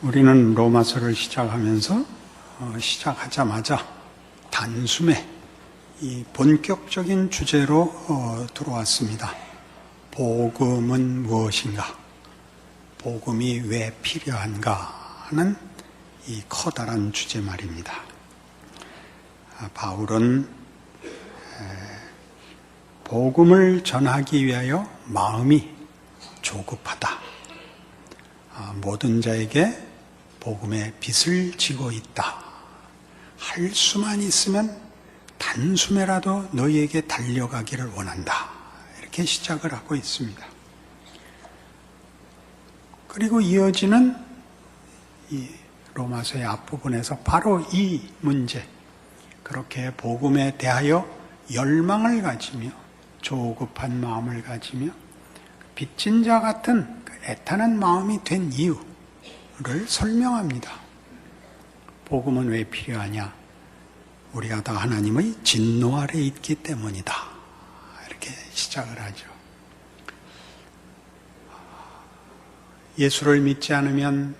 우리는 로마서를 시작하자마자 단숨에 이 본격적인 주제로 들어왔습니다. 복음은 무엇인가? 복음이 왜 필요한가? 하는 이 커다란 주제 말입니다. 바울은 복음을 전하기 위하여 마음이 조급하다. 모든 자에게 복음의 빚을 지고 있다. 할 수만 있으면 단숨에라도 너희에게 달려가기를 원한다. 이렇게 시작을 하고 있습니다. 그리고 이어지는 이 로마서의 앞부분에서 바로 이 문제, 그렇게 복음에 대하여 열망을 가지며 조급한 마음을 가지며 빚진 자 같은 애타는 마음이 된 이유를 설명합니다. 복음은 왜 필요하냐? 우리가 다 하나님의 진노 아래 있기 때문이다. 이렇게 시작을 하죠. 예수를 믿지 않으면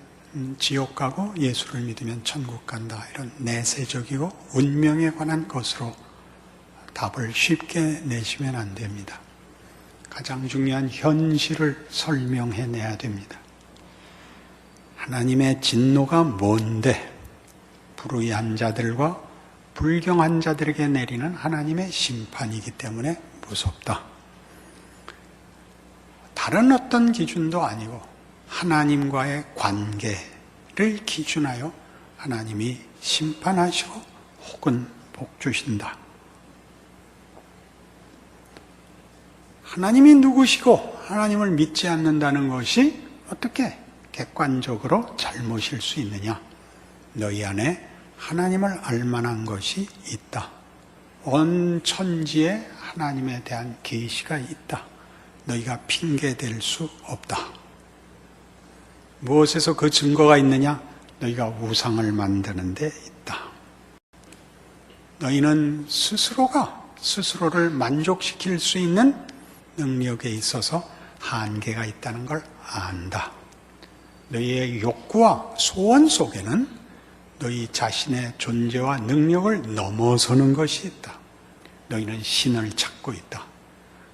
지옥 가고 예수를 믿으면 천국 간다. 이런 내세적이고 운명에 관한 것으로 답을 쉽게 내시면 안 됩니다. 가장 중요한 현실을 설명해내야 됩니다. 하나님의 진노가 뭔데? 불의한 자들과 불경한 자들에게 내리는 하나님의 심판이기 때문에 무섭다. 다른 어떤 기준도 아니고 하나님과의 관계를 기준하여 하나님이 심판하시고 혹은 복 주신다. 하나님이 누구시고 하나님을 믿지 않는다는 것이 어떻게 객관적으로 잘못일 수 있느냐? 너희 안에 하나님을 알만한 것이 있다. 온 천지에 하나님에 대한 계시가 있다. 너희가 핑계댈 수 없다. 무엇에서 그 증거가 있느냐? 너희가 우상을 만드는 데 있다. 너희는 스스로가 스스로를 만족시킬 수 있는 능력에 있어서 한계가 있다는 걸 안다. 너희의 욕구와 소원 속에는 너희 자신의 존재와 능력을 넘어서는 것이 있다. 너희는 신을 찾고 있다.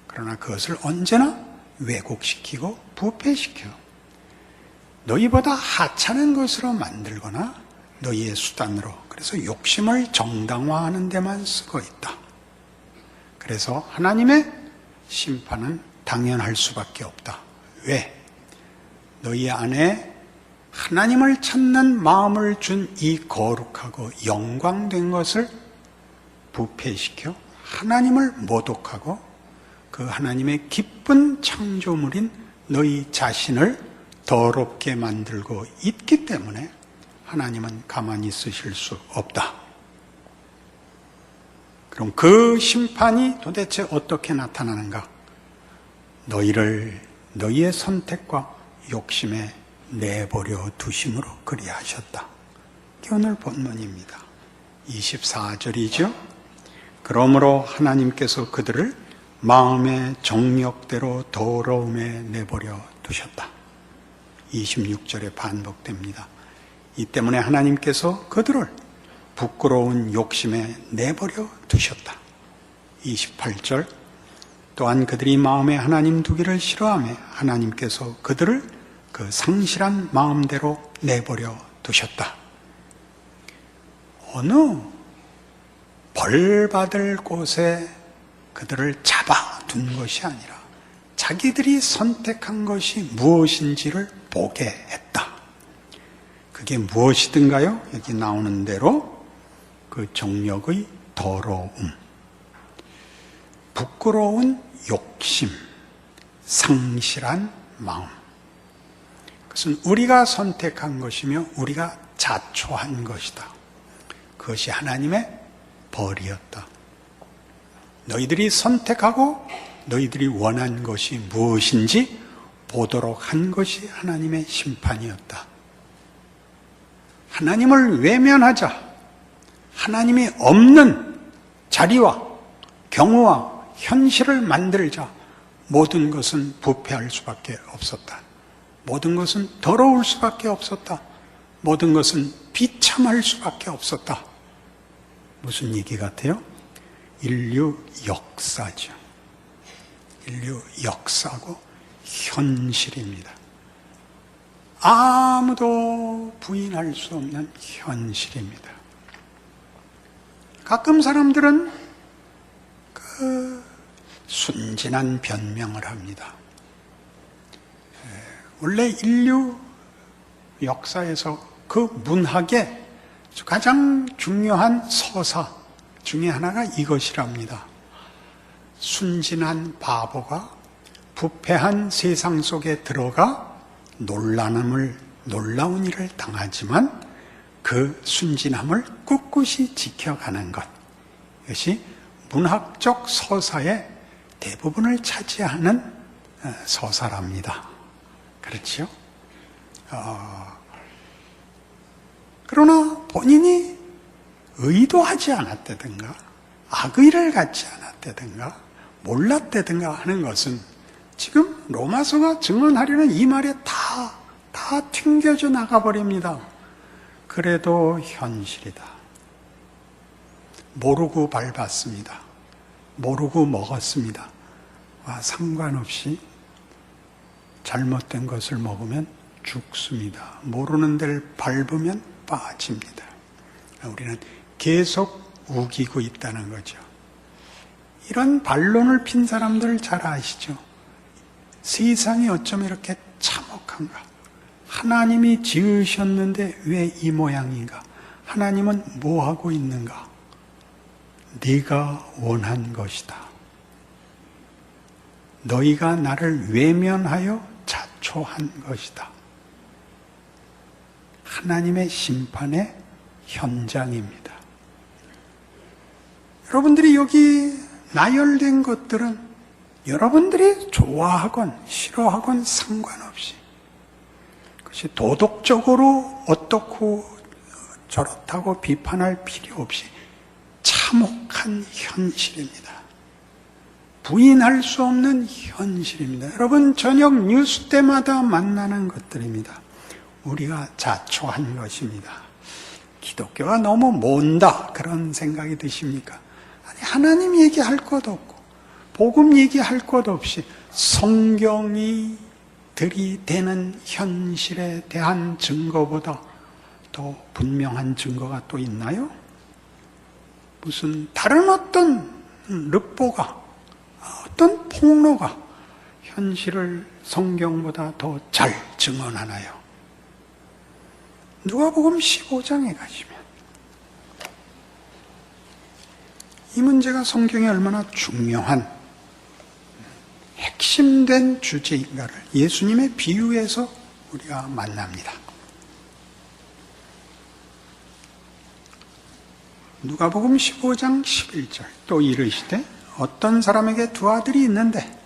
그러나 그것을 언제나 왜곡시키고 부패시켜 너희보다 하찮은 것으로 만들거나 너희의 수단으로, 그래서 욕심을 정당화하는 데만 쓰고 있다. 그래서 하나님의 심판은 당연할 수밖에 없다. 왜? 너희 안에 하나님을 찾는 마음을 준 이 거룩하고 영광된 것을 부패시켜 하나님을 모독하고 그 하나님의 기쁜 창조물인 너희 자신을 더럽게 만들고 있기 때문에 하나님은 가만히 있으실 수 없다. 그럼 그 심판이 도대체 어떻게 나타나는가? 너희를 너희의 선택과 욕심에 내버려 두심으로 그리하셨다. 이게 오늘 본문입니다. 24절이죠. 그러므로 하나님께서 그들을 마음의 정욕대로 더러움에 내버려 두셨다. 26절에 반복됩니다. 이 때문에 하나님께서 그들을 부끄러운 욕심에 내버려 두셨다. 28절 또한 그들이 마음에 하나님 두기를 싫어하며 하나님께서 그들을 그 상실한 마음대로 내버려 두셨다. 어느 벌 받을 곳에 그들을 잡아둔 것이 아니라 자기들이 선택한 것이 무엇인지를 보게 했다. 그게 무엇이든가요? 여기 나오는 대로 그 정욕의 더러움, 부끄러운 욕심, 상실한 마음. 그것은 우리가 선택한 것이며 우리가 자초한 것이다. 그것이 하나님의 벌이었다. 너희들이 선택하고 너희들이 원한 것이 무엇인지 보도록 한 것이 하나님의 심판이었다. 하나님을 외면하자. 하나님이 없는 자리와 경우와 현실을 만들자. 모든 것은 부패할 수밖에 없었다. 모든 것은 더러울 수밖에 없었다. 모든 것은 비참할 수밖에 없었다. 무슨 얘기 같아요? 인류 역사죠. 인류 역사고 현실입니다. 아무도 부인할 수 없는 현실입니다. 가끔 사람들은 순진한 변명을 합니다. 원래 인류 역사에서 그 문학의 가장 중요한 서사 중에 하나가 이것이랍니다. 순진한 바보가 부패한 세상 속에 들어가 놀라운 일을 당하지만 그 순진함을 꿋꿋이 지켜가는 것. 이것이 문학적 서사의 대부분을 차지하는 서사랍니다. 그렇죠? 그러나 본인이 의도하지 않았다든가 악의를 갖지 않았다든가 몰랐다든가 하는 것은 지금 로마서가 증언하려는 이 말에 다 튕겨져 나가버립니다. 그래도 현실이다. 모르고 밟았습니다. 모르고 먹었습니다. 상관없이 잘못된 것을 먹으면 죽습니다. 모르는 데를 밟으면 빠집니다. 우리는 계속 우기고 있다는 거죠. 이런 반론을 핀 사람들 잘 아시죠? 세상이 어쩜 이렇게 참혹한가? 하나님이 지으셨는데 왜 이 모양인가? 하나님은 뭐 하고 있는가? 네가 원한 것이다. 너희가 나를 외면하여 자초한 것이다. 하나님의 심판의 현장입니다. 여러분들이 여기 나열된 것들은 여러분들이 좋아하건 싫어하건 상관없이 그것이 도덕적으로 어떻고 저렇다고 비판할 필요 없이 참혹한 현실입니다. 부인할 수 없는 현실입니다. 여러분 저녁 뉴스 때마다 만나는 것들입니다. 우리가 자초한 것입니다. 기독교가 너무 먼다 그런 생각이 드십니까? 아니, 하나님 얘기할 것 없고 복음 얘기할 것 없이 성경이 들이대는 현실에 대한 증거보다 더 분명한 증거가 또 있나요? 무슨 다른 어떤 르뽀가 어떤 폭로가 현실을 성경보다 더 잘 증언하나요? 누가복음 15장에 가시면 이 문제가 성경에 얼마나 중요한 핵심된 주제인가를 예수님의 비유에서 우리가 만납니다. 누가복음 15장 11절 또 이르시되 어떤 사람에게 두 아들이 있는데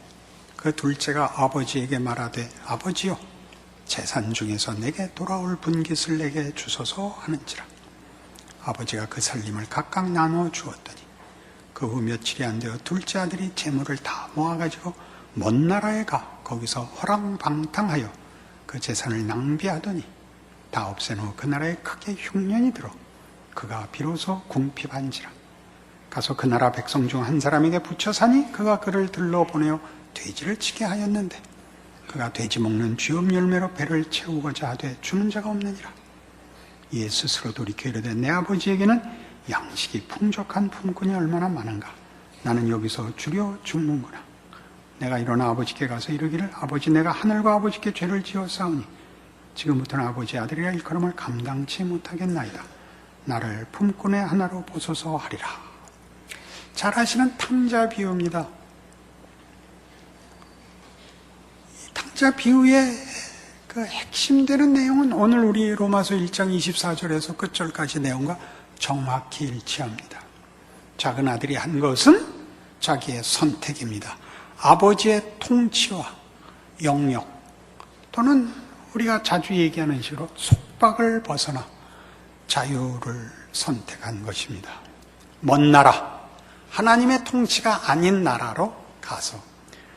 그 둘째가 아버지에게 말하되 아버지요 재산 중에서 내게 돌아올 분깃을 내게 주소서 하는지라. 아버지가 그 살림을 각각 나누어 주었더니 그 후 며칠이 안 되어 둘째 아들이 재물을 다 모아가지고 먼 나라에 가 거기서 허랑방탕하여 그 재산을 낭비하더니 다 없앤 후 그 나라에 크게 흉년이 들어 그가 비로소 궁핍한지라. 가서 그 나라 백성 중 한 사람에게 붙여 사니 그가 그를 들러보내어 돼지를 치게 하였는데 그가 돼지 먹는 쥐업 열매로 배를 채우고자 하되 주는 자가 없느니라. 이에 스스로 돌이켜 이르되 내 아버지에게는 양식이 풍족한 품꾼이 얼마나 많은가. 나는 여기서 주려 죽는구나. 내가 일어나 아버지께 가서 이르기를 아버지 내가 하늘과 아버지께 죄를 지었사오니 지금부터는 아버지의 아들이라 일컬음을 감당치 못하겠나이다. 나를 품꾼의 하나로 보소서 하리라. 잘 아시는 탕자 비유입니다. 탕자 비유의 그 핵심되는 내용은 오늘 우리 로마서 1장 24절에서 끝절까지 내용과 정확히 일치합니다. 작은 아들이 한 것은 자기의 선택입니다. 아버지의 통치와 영역 또는 우리가 자주 얘기하는 식으로 속박을 벗어나 자유를 선택한 것입니다. 먼 나라, 하나님의 통치가 아닌 나라로 가서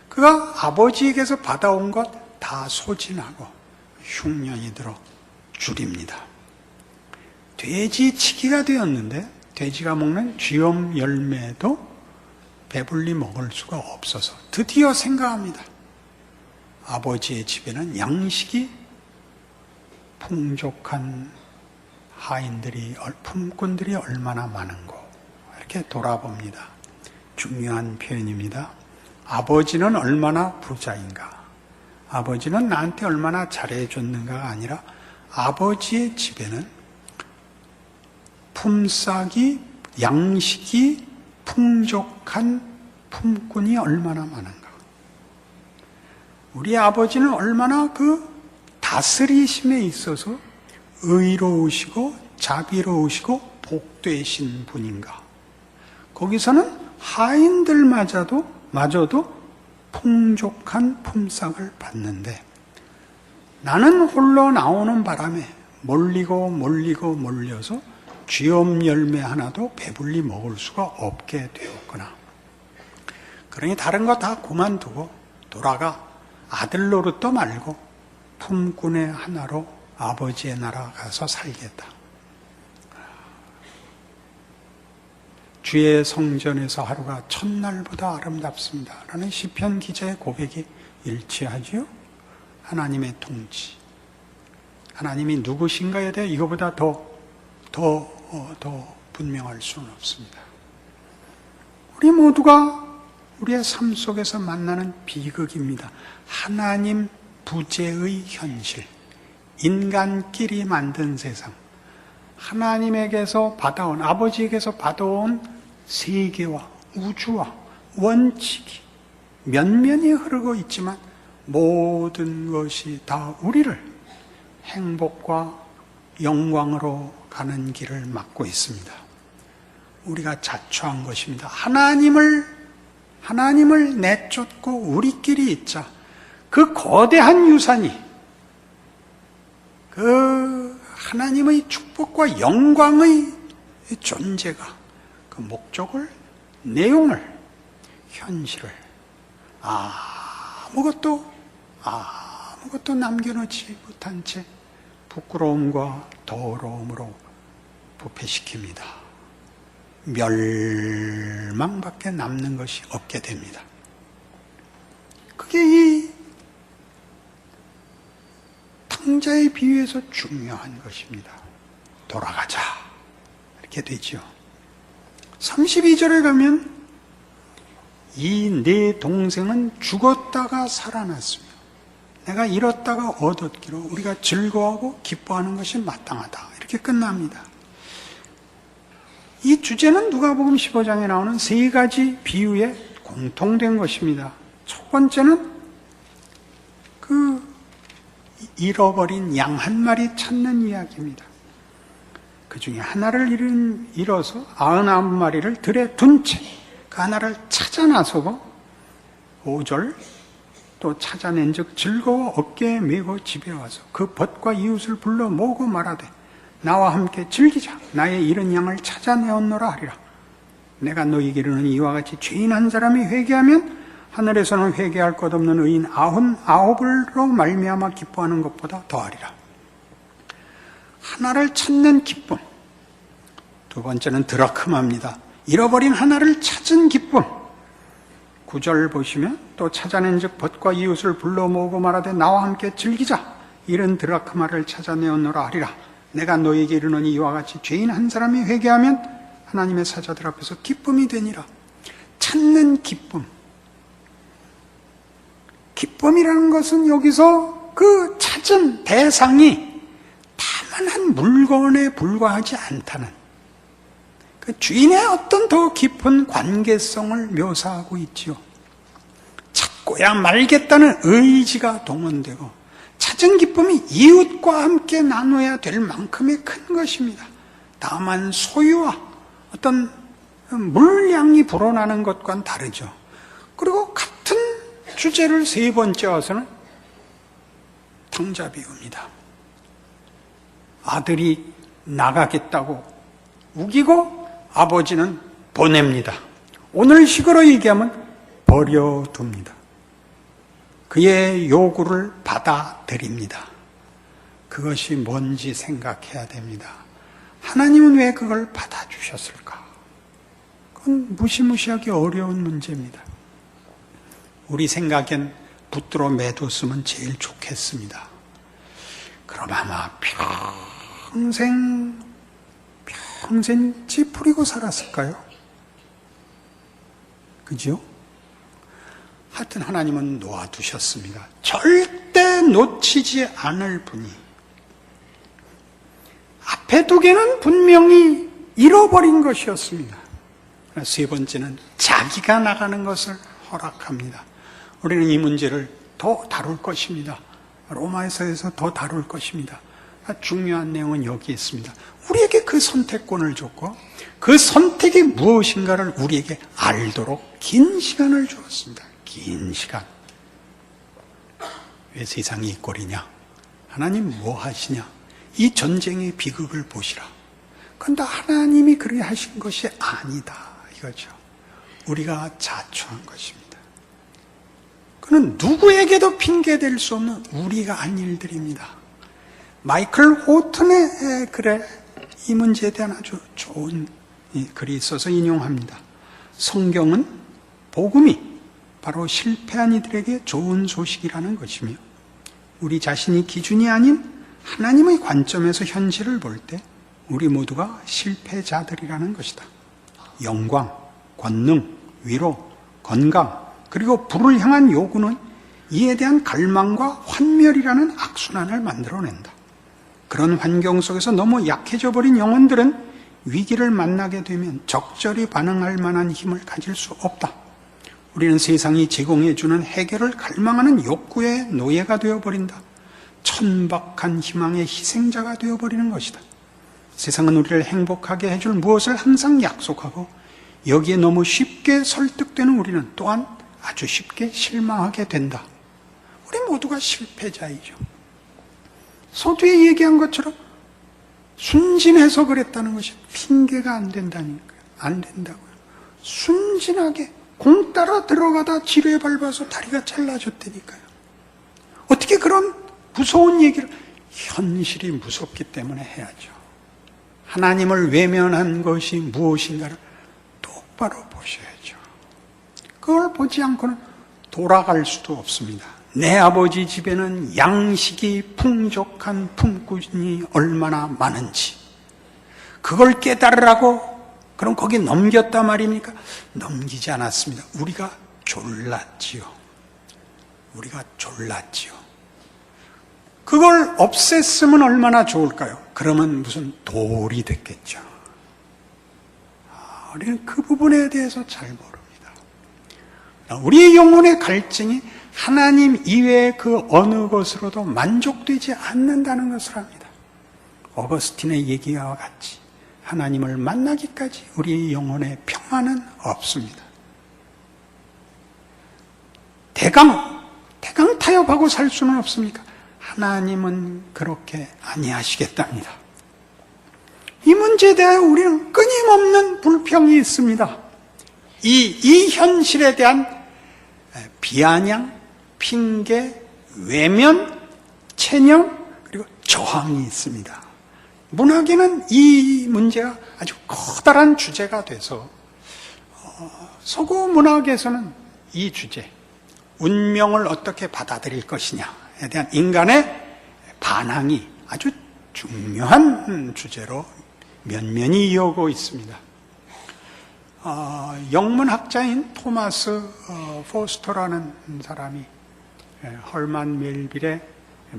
그가 아버지에게서 받아온 것 다 소진하고 흉년이 들어 줄입니다. 돼지치기가 되었는데 돼지가 먹는 쥐엄 열매도 배불리 먹을 수가 없어서 드디어 생각합니다. 아버지의 집에는 양식이 풍족한 하인들이, 품꾼들이 얼마나 많은고 이렇게 돌아봅니다. 중요한 표현입니다. 아버지는 얼마나 부자인가, 아버지는 나한테 얼마나 잘해줬는가가 아니라 아버지의 집에는 품삯이, 양식이 풍족한 품꾼이 얼마나 많은가. 우리 아버지는 얼마나 그 다스리심에 있어서 의로우시고 자비로우시고 복되신 분인가. 거기서는 하인들마저도 풍족한 품삯을 받는데 나는 홀로 나오는 바람에 몰려서 쥐엄 열매 하나도 배불리 먹을 수가 없게 되었구나. 그러니 다른 거 다 그만두고 돌아가 아들 노릇도 말고 품꾼의 하나로 아버지의 나라 가서 살겠다. 주의 성전에서 하루가 첫날보다 아름답습니다 라는 시편 기자의 고백이 일치하지요. 하나님의 통치, 하나님이 누구신가에 대해 이거보다 더 분명할 수는 없습니다. 우리 모두가 우리의 삶 속에서 만나는 비극입니다. 하나님 부재의 현실, 인간끼리 만든 세상, 하나님에게서 받아온, 아버지에게서 받아온 세계와 우주와 원칙이 면면이 흐르고 있지만 모든 것이 다 우리를 행복과 영광으로 가는 길을 막고 있습니다. 우리가 자초한 것입니다. 하나님을 내쫓고 우리끼리 있자. 그 거대한 유산이, 그 하나님의 축복과 영광의 존재가, 그 목적을, 내용을, 현실을 아무것도 남겨놓지 못한 채 부끄러움과 더러움으로 부패시킵니다. 멸망밖에 남는 것이 없게 됩니다. 그게 이 탕자의 비유에서 중요한 것입니다. 돌아가자 이렇게 되죠. 32절에 가면 이 네 동생은 죽었다가 살아났으며 내가 잃었다가 얻었기로 우리가 즐거워하고 기뻐하는 것이 마땅하다. 이렇게 끝납니다. 이 주제는 누가복음 15장에 나오는 세 가지 비유에 공통된 것입니다. 첫 번째는 그 잃어버린 양 한 마리 찾는 이야기입니다. 그 중에 하나를 잃어서 99마리를 들에 둔 채 그 하나를 찾아 나서고 5절 또 찾아낸 즉 즐거워 어깨에 메고 집에 와서 그 벗과 이웃을 불러 모으고 말하되 나와 함께 즐기자. 나의 잃은 양을 찾아내었노라 하리라. 내가 너희에게 이르는 이와 같이 죄인 한 사람이 회개하면 하늘에서는 회개할 것 없는 의인 99으로 말미암아 기뻐하는 것보다 더하리라. 하나를 찾는 기쁨. 두 번째는 드라크마입니다. 잃어버린 하나를 찾은 기쁨. 9절 보시면 또 찾아낸 즉 벗과 이웃을 불러 모으고 말하되 나와 함께 즐기자. 잃은 드라크마를 찾아내었노라 하리라. 내가 너에게 이르노니 이와 같이 죄인 한 사람이 회개하면 하나님의 사자들 앞에서 기쁨이 되니라. 찾는 기쁨. 기쁨이라는 것은 여기서 그 찾은 대상이 다만 한 물건에 불과하지 않다는 그 주인의 어떤 더 깊은 관계성을 묘사하고 있지요. 찾고야 말겠다는 의지가 동원되고 찾은 기쁨이 이웃과 함께 나눠야 될 만큼의 큰 것입니다. 다만 소유와 어떤 물량이 불어나는 것과는 다르죠. 그리고 같은 주제를 세 번째 와서는 탕자 비유입니다. 아들이 나가겠다고 우기고 아버지는 보냅니다. 오늘식으로 얘기하면 버려둡니다. 그의 요구를 받아들입니다. 그것이 뭔지 생각해야 됩니다. 하나님은 왜 그걸 받아주셨을까? 그건 무시무시하기 어려운 문제입니다. 우리 생각엔 붙들어 매뒀으면 제일 좋겠습니다. 그럼 아마 평생 찌푸리고 살았을까요? 그죠? 하여튼 하나님은 놓아두셨습니다. 절대 놓치지 않을 분이. 앞에 두 개는 분명히 잃어버린 것이었습니다. 세 번째는 자기가 나가는 것을 허락합니다. 우리는 이 문제를 더 다룰 것입니다. 로마서에서 더 다룰 것입니다. 중요한 내용은 여기 있습니다. 우리에게 그 선택권을 줬고 그 선택이 무엇인가를 우리에게 알도록 긴 시간을 주었습니다. 긴 시간. 왜 세상이 이 꼴이냐? 하나님 뭐 하시냐? 이 전쟁의 비극을 보시라. 그런데 하나님이 그렇게 하신 것이 아니다. 이거죠. 우리가 자초한 것입니다. 그는 누구에게도 핑계댈 수 없는 우리가 한 일들입니다. 마이클 호튼의 글에 이 문제에 대한 아주 좋은 글이 있어서 인용합니다. 성경은 복음이 바로 실패한 이들에게 좋은 소식이라는 것이며 우리 자신이 기준이 아닌 하나님의 관점에서 현실을 볼 때 우리 모두가 실패자들이라는 것이다. 영광, 권능, 위로, 건강, 그리고 부를 향한 요구는 이에 대한 갈망과 환멸이라는 악순환을 만들어낸다. 그런 환경 속에서 너무 약해져 버린 영혼들은 위기를 만나게 되면 적절히 반응할 만한 힘을 가질 수 없다. 우리는 세상이 제공해주는 해결을 갈망하는 욕구의 노예가 되어버린다. 천박한 희망의 희생자가 되어버리는 것이다. 세상은 우리를 행복하게 해줄 무엇을 항상 약속하고 여기에 너무 쉽게 설득되는 우리는 또한 아주 쉽게 실망하게 된다. 우리 모두가 실패자이죠. 서두에 얘기한 것처럼 순진해서 그랬다는 것이 핑계가 안 된다니까요. 안 된다고요. 순진하게 공 따라 들어가다 지뢰 밟아서 다리가 잘라졌다니까요. 어떻게 그런 무서운 얘기를, 현실이 무섭기 때문에 해야죠. 하나님을 외면한 것이 무엇인가를 똑바로 보셔야죠. 그걸 보지 않고는 돌아갈 수도 없습니다. 내 아버지 집에는 양식이 풍족한 품꾼이 얼마나 많은지 그걸 깨달으라고 그럼 거기 넘겼단 말입니까? 넘기지 않았습니다. 우리가 졸랐지요. 그걸 없앴으면 얼마나 좋을까요? 그러면 무슨 돌이 됐겠죠. 우리는 그 부분에 대해서 잘 모릅니다. 우리의 영혼의 갈증이 하나님 이외의 그 어느 것으로도 만족되지 않는다는 것을 합니다. 어거스틴의 얘기와 같이 하나님을 만나기까지 우리의 영혼의 평안은 없습니다. 대강 타협하고 살 수는 없습니까? 하나님은 그렇게 아니하시겠답니다. 이 문제에 대해 우리는 끊임없는 불평이 있습니다. 이 현실에 대한 비아냥, 핑계, 외면, 체념, 그리고 저항이 있습니다. 문학에는 이 문제가 아주 커다란 주제가 돼서 서구 문학에서는 이 주제, 운명을 어떻게 받아들일 것이냐에 대한 인간의 반항이 아주 중요한 주제로 면면이 이어오고 있습니다. 영문학자인 토마스 포스터라는 사람이 헐만 멜빌의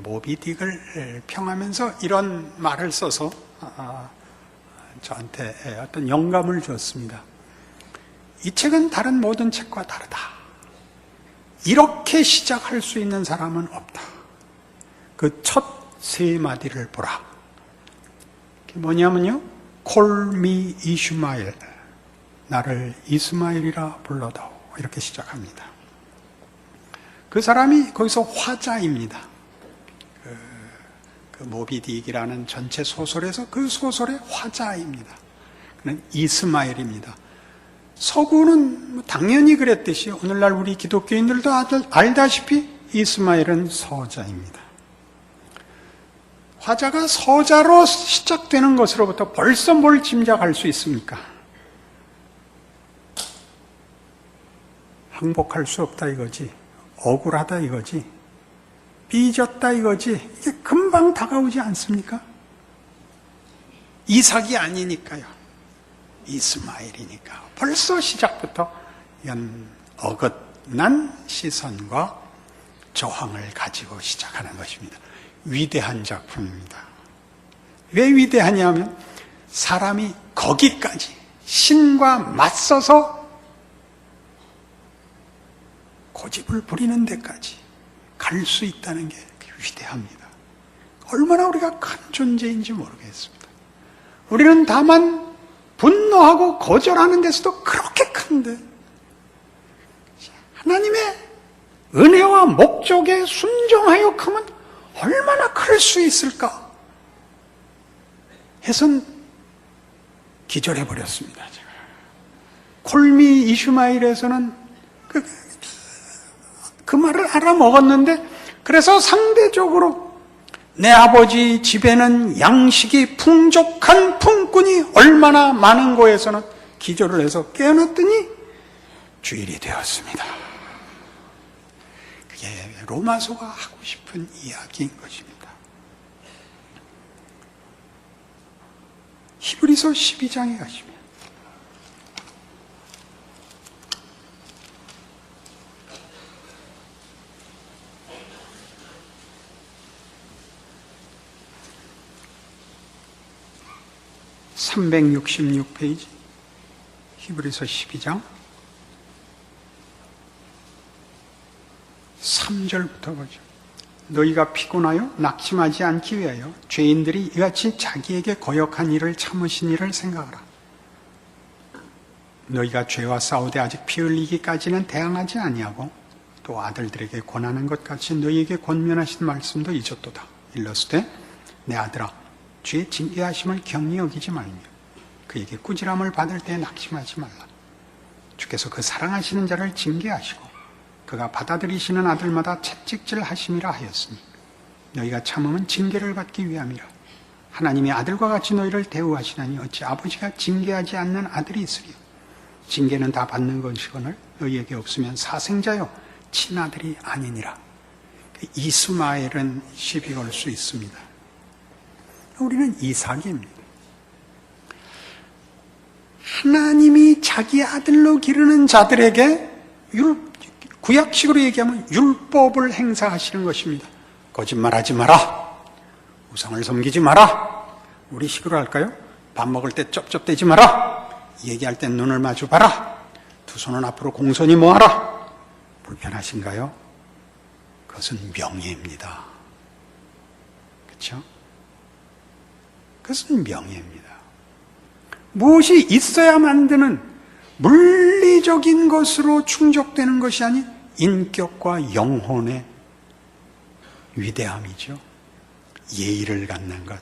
모비딕을 평하면서 이런 말을 써서 저한테 어떤 영감을 주었습니다. 이 책은 다른 모든 책과 다르다. 이렇게 시작할 수 있는 사람은 없다. 그 첫 세 마디를 보라. 그게 뭐냐면요, Call me 이슈마엘, 나를 이스마엘이라 불러다오, 이렇게 시작합니다. 그 사람이 거기서 화자입니다. 그 모비딕이라는 전체 소설에서 그 소설의 화자입니다. 그는 이스마엘입니다. 서구는 당연히 그랬듯이 오늘날 우리 기독교인들도 알다시피 이스마엘은 서자입니다. 화자가 서자로 시작되는 것으로부터 벌써 뭘 짐작할 수 있습니까? 항복할 수 없다 이거지, 억울하다 이거지, 삐졌다 이거지, 이게 금방 다가오지 않습니까? 이삭이 아니니까요. 이스마엘이니까. 벌써 시작부터 이런 어긋난 시선과 저항을 가지고 시작하는 것입니다. 위대한 작품입니다. 왜 위대하냐면 사람이 거기까지 신과 맞서서 고집을 부리는 데까지 갈 수 있다는 게 위대합니다. 얼마나 우리가 큰 존재인지 모르겠습니다. 우리는 다만 분노하고 거절하는 데서도 그렇게 큰데 하나님의 은혜와 목적에 순종하여 크면 얼마나 클 수 있을까 해선 기절해버렸습니다. 제가. 콜미 이슈마일에서는 그 말을 알아먹었는데, 그래서 상대적으로 내 아버지 집에는 양식이 풍족한 품꾼이 얼마나 많은 거에서는 기절을 해서 깨어났더니 주일이 되었습니다. 그게 로마서가 하고 싶은 이야기인 것입니다. 히브리서 12장에 가시면 (366페이지) 히브리서 12장 3절부터 보죠. 너희가 피곤하여 낙심하지 않기 위하여 죄인들이 이같이 자기에게 거역한 일을 참으신 일을 생각하라. 너희가 죄와 싸우되 아직 피 흘리기까지는 대항하지 아니하고 또 아들들에게 권하는 것 같이 너희에게 권면하신 말씀도 잊었도다. 일러스되 내 아들아 주의 징계하심을 경히 여기지 말며 그에게 꾸지람을 받을 때 낙심하지 말라. 주께서 그 사랑하시는 자를 징계하시고 그가 받아들이시는 아들마다 채찍질 하심이라 하였으니 너희가 참음은 징계를 받기 위함이라. 하나님이 아들과 같이 너희를 대우하시나니 어찌 아버지가 징계하지 않는 아들이 있으리요. 징계는 다 받는 것이거늘 너희에게 없으면 사생자요 친아들이 아니니라. 이스마엘은 시비 걸 수 있습니다. 우리는 이삭입니다. 하나님이 자기 아들로 기르는 자들에게 구약식으로 얘기하면 율법을 행사하시는 것입니다. 거짓말하지 마라. 우상을 섬기지 마라. 우리 식으로 할까요? 밥 먹을 때 쩝쩝대지 마라. 얘기할 때 눈을 마주 봐라. 두 손은 앞으로 공손히 모아라. 불편하신가요? 그것은 명예입니다. 그렇죠? 그것은 명예입니다. 무엇이 있어야 만드는 물리적인 것으로 충족되는 것이 아닌 인격과 영혼의 위대함이죠. 예의를 갖는 것,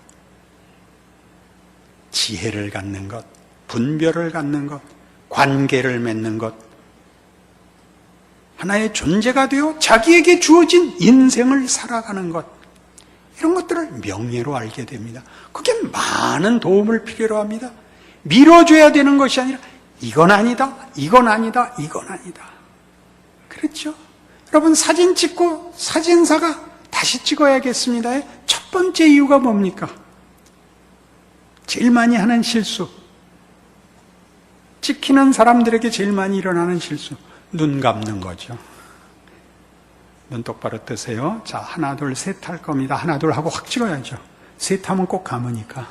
지혜를 갖는 것, 분별을 갖는 것, 관계를 맺는 것, 하나의 존재가 되어 자기에게 주어진 인생을 살아가는 것, 이런 것들을 명예로 알게 됩니다. 그게 많은 도움을 필요로 합니다. 밀어줘야 되는 것이 아니라 이건 아니다, 이건 아니다, 이건 아니다. 그렇죠? 여러분 사진 찍고 사진사가 다시 찍어야겠습니다의 첫 번째 이유가 뭡니까? 제일 많이 하는 실수, 찍히는 사람들에게 제일 많이 일어나는 실수, 눈 감는 거죠. 눈 똑바로 뜨세요. 자, 하나 둘 셋 할 겁니다. 하나 둘 하고 확 찍어야죠. 셋 하면 꼭 감으니까.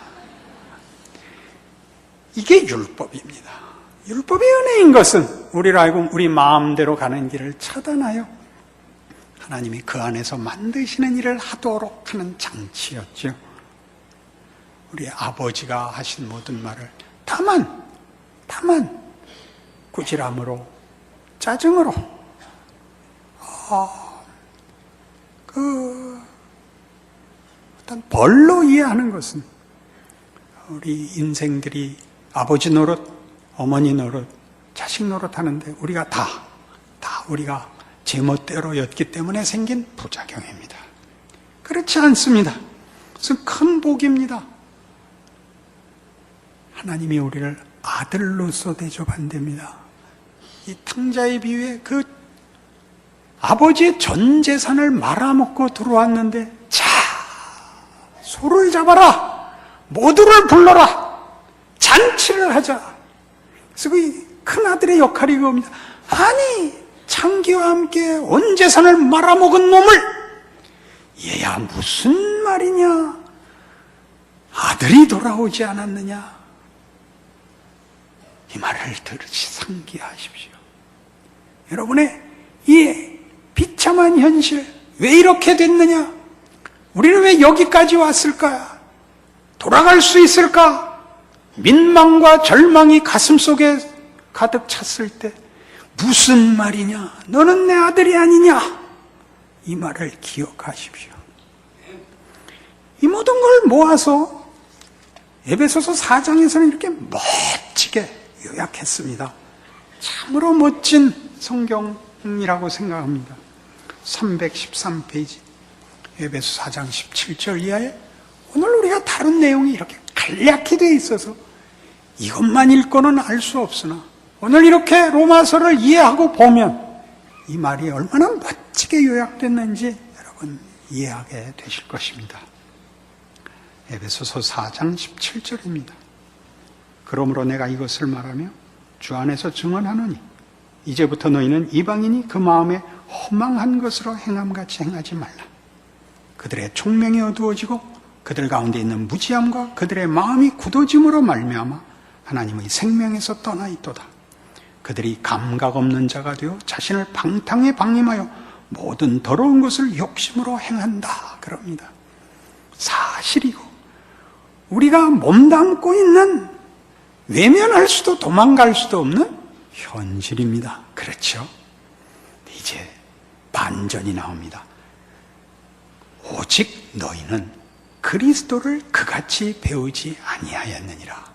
이게 율법입니다. 율법의 은혜인 것은 우리를 알고 우리 마음대로 가는 길을 차단하여 하나님이 그 안에서 만드시는 일을 하도록 하는 장치였죠. 우리 아버지가 하신 모든 말을 다만 꾸지람으로, 짜증으로, 어떤 벌로 이해하는 것은 우리 인생들이 아버지 노릇, 어머니 노릇, 자식 노릇 하는데 우리가 다 우리가 제멋대로였기 때문에 생긴 부작용입니다. 그렇지 않습니다. 그것은 큰 복입니다. 하나님이 우리를 아들로서 대접한답니다. 이 탕자의 비유에 그 아버지의 전 재산을 말아먹고 들어왔는데, 자, 소를 잡아라, 모두를 불러라, 잔치를 하자. 그래서 그 큰아들의 역할이 그겁니다. 아니, 창기와 함께 온 재산을 말아먹은 놈을, 얘야 무슨 말이냐, 아들이 돌아오지 않았느냐. 이 말을 들으시 상기하십시오. 여러분의 이 비참한 현실, 왜 이렇게 됐느냐? 우리는 왜 여기까지 왔을까? 돌아갈 수 있을까? 민망과 절망이 가슴속에 가득 찼을 때 무슨 말이냐? 너는 내 아들이 아니냐? 이 말을 기억하십시오. 이 모든 걸 모아서 에베소서 4장에서는 이렇게 멋지게 요약했습니다. 참으로 멋진 성경이라고 생각합니다. 313페이지 에베소 4장 17절 이하에 오늘 우리가 다룬 내용이 이렇게 간략히 되어 있어서 이것만 읽고는 알 수 없으나 오늘 이렇게 로마서를 이해하고 보면 이 말이 얼마나 멋지게 요약됐는지 여러분 이해하게 되실 것입니다. 에베소서 4장 17절입니다. 그러므로 내가 이것을 말하며 주 안에서 증언하노니 이제부터 너희는 이방인이 그 마음에 허망한 것으로 행함같이 행하지 말라. 그들의 총명이 어두워지고 그들 가운데 있는 무지함과 그들의 마음이 굳어짐으로 말미암아 하나님의 생명에서 떠나 있도다. 그들이 감각 없는 자가 되어 자신을 방탕에 방임하여 모든 더러운 것을 욕심으로 행한다. 그럽니다. 사실이고 우리가 몸담고 있는 외면할 수도 도망갈 수도 없는 현실입니다. 그렇죠? 이제 반전이 나옵니다. 오직 너희는 그리스도를 그같이 배우지 아니하였느니라.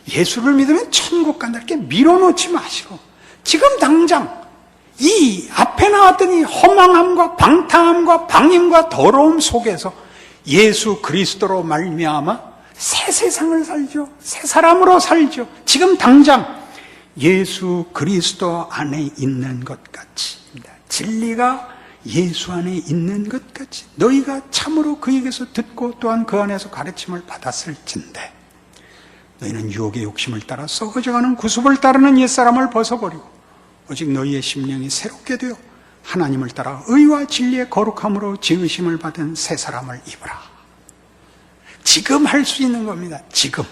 예수를 믿으면 천국 간다 이렇게 밀어놓지 마시고 지금 당장 이 앞에 나왔던 이 허망함과 방탕함과 방임과 더러움 속에서 예수 그리스도로 말미암아 새 세상을 살죠. 새 사람으로 살죠. 지금 당장 예수 그리스도 안에 있는 것 같이, 진리가 예수 안에 있는 것 같이 너희가 참으로 그에게서 듣고 또한 그 안에서 가르침을 받았을진데 너희는 유혹의 욕심을 따라 썩어져가는 구습을 따르는 옛사람을 벗어버리고 오직 너희의 심령이 새롭게 되어 하나님을 따라 의와 진리의 거룩함으로 지으심을 받은 새 사람을 입으라. 지금 할 수 있는 겁니다. 지금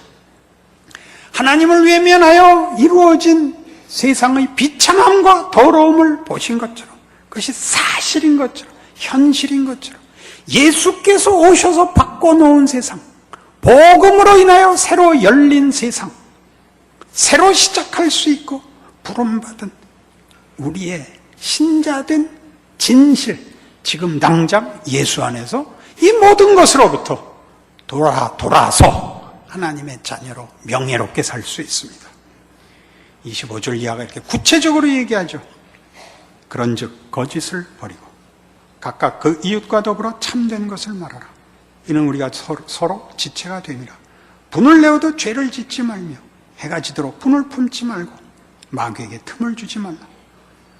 하나님을 외면하여 이루어진 세상의 비참함과 더러움을 보신 것처럼, 그것이 사실인 것처럼, 현실인 것처럼 예수께서 오셔서 바꿔놓은 세상, 복음으로 인하여 새로 열린 세상, 새로 시작할 수 있고 부름받은 우리의 신자된 진실, 지금 당장 예수 안에서 이 모든 것으로부터 돌아서 하나님의 자녀로 명예롭게 살 수 있습니다. 25절 이하가 이렇게 구체적으로 얘기하죠. 그런즉 거짓을 버리고 각각 그 이웃과 더불어 참된 것을 말하라. 이는 우리가 서로 지체가 됨이라. 분을 내어도 죄를 짓지 말며 해가 지도록 분을 품지 말고 마귀에게 틈을 주지 말라.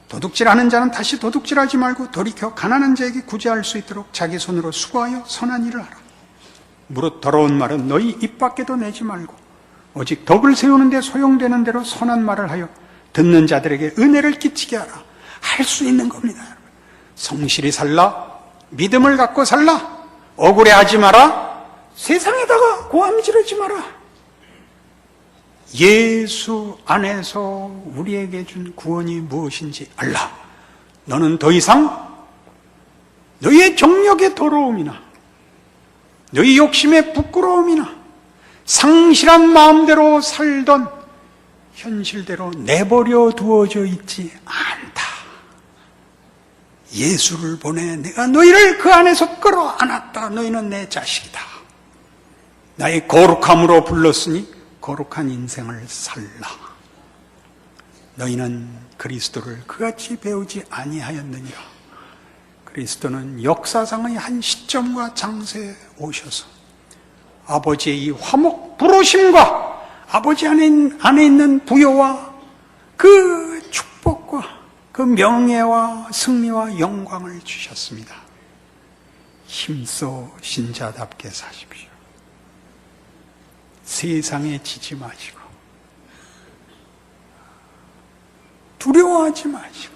도둑질하는 자는 다시 도둑질하지 말고 돌이켜 가난한 자에게 구제할 수 있도록 자기 손으로 수고하여 선한 일을 하라. 무릇 더러운 말은 너희 입 밖에도 내지 말고 오직 덕을 세우는 데 소용되는 대로 선한 말을 하여 듣는 자들에게 은혜를 끼치게 하라. 할 수 있는 겁니다. 성실히 살라. 믿음을 갖고 살라. 억울해하지 마라. 세상에다가 고함 지르지 마라. 예수 안에서 우리에게 준 구원이 무엇인지 알라. 너는 더 이상 너희의 정욕의 더러움이나 너희 욕심의 부끄러움이나 상실한 마음대로 살던 현실대로 내버려 두어져 있지 않다. 예수를 보내 내가 너희를 그 안에서 끌어안았다. 너희는 내 자식이다. 나의 거룩함으로 불렀으니 거룩한 인생을 살라. 너희는 그리스도를 그같이 배우지 아니하였느니라. 그리스도는 역사상의 한 시점과 장소에 오셔서 아버지의 이 화목 부르심과 아버지 안에 있는 부여와 그 축복과 그 명예와 승리와 영광을 주셨습니다. 힘써 신자답게 사십시오. 세상에 지지 마시고 두려워하지 마시고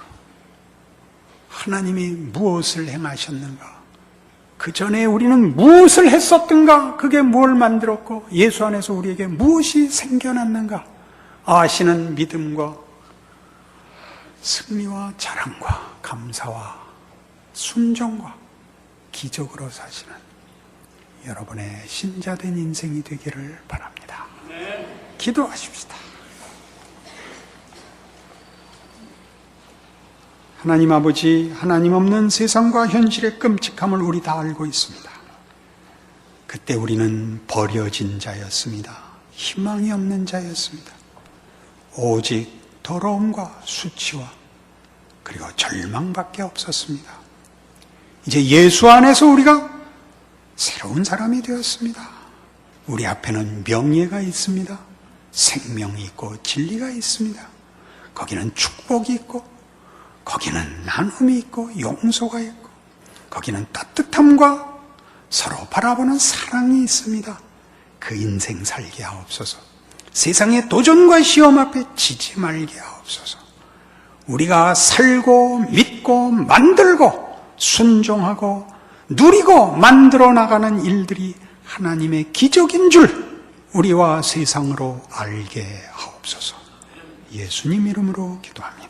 하나님이 무엇을 행하셨는가, 그 전에 우리는 무엇을 했었던가, 그게 뭘 만들었고 예수 안에서 우리에게 무엇이 생겨났는가 아시는 믿음과 승리와 자랑과 감사와 순종과 기적으로 사시는 여러분의 신자된 인생이 되기를 바랍니다. 기도하십시다. 하나님 아버지, 하나님 없는 세상과 현실의 끔찍함을 우리 다 알고 있습니다. 그때 우리는 버려진 자였습니다. 희망이 없는 자였습니다. 오직 더러움과 수치와 그리고 절망밖에 없었습니다. 이제 예수 안에서 우리가 새로운 사람이 되었습니다. 우리 앞에는 명예가 있습니다. 생명이 있고 진리가 있습니다. 거기는 축복이 있고, 거기는 나눔이 있고 용서가 있고, 거기는 따뜻함과 서로 바라보는 사랑이 있습니다. 그 인생 살게 하옵소서. 세상의 도전과 시험 앞에 지지 말게 하옵소서. 우리가 살고 믿고 만들고 순종하고 누리고 만들어 나가는 일들이 하나님의 기적인 줄 우리와 세상으로 알게 하옵소서. 예수님 이름으로 기도합니다.